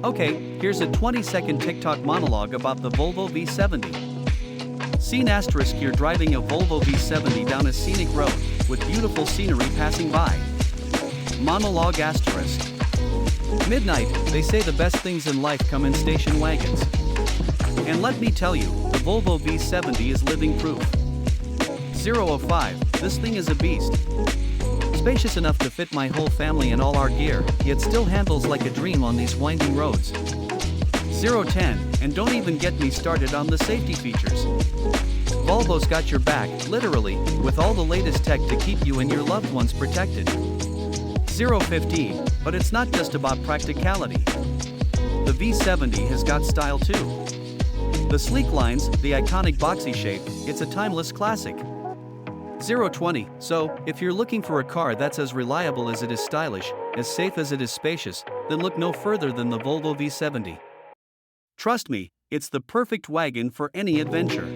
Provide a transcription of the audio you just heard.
Okay, here's a 20-second TikTok monologue about the Volvo V70. Scene asterisk, you're driving a Volvo V70 down a scenic road, with beautiful scenery passing by. Monologue asterisk. Midnight, they say the best things in life come in station wagons. And let me tell you, the Volvo V70 is living proof. 005, this thing is a beast. Spacious enough to fit my whole family and all our gear, yet still handles like a dream on these winding roads. 010, and don't even get me started on the safety features. Volvo's got your back, literally, with all the latest tech to keep you and your loved ones protected. 015, but it's not just about practicality. The V70 has got style too. The sleek lines, the iconic boxy shape, it's a timeless classic. 020, so, if you're looking for a car that's as reliable as it is stylish, as safe as it is spacious, then look no further than the Volvo V70. Trust me, it's the perfect wagon for any adventure.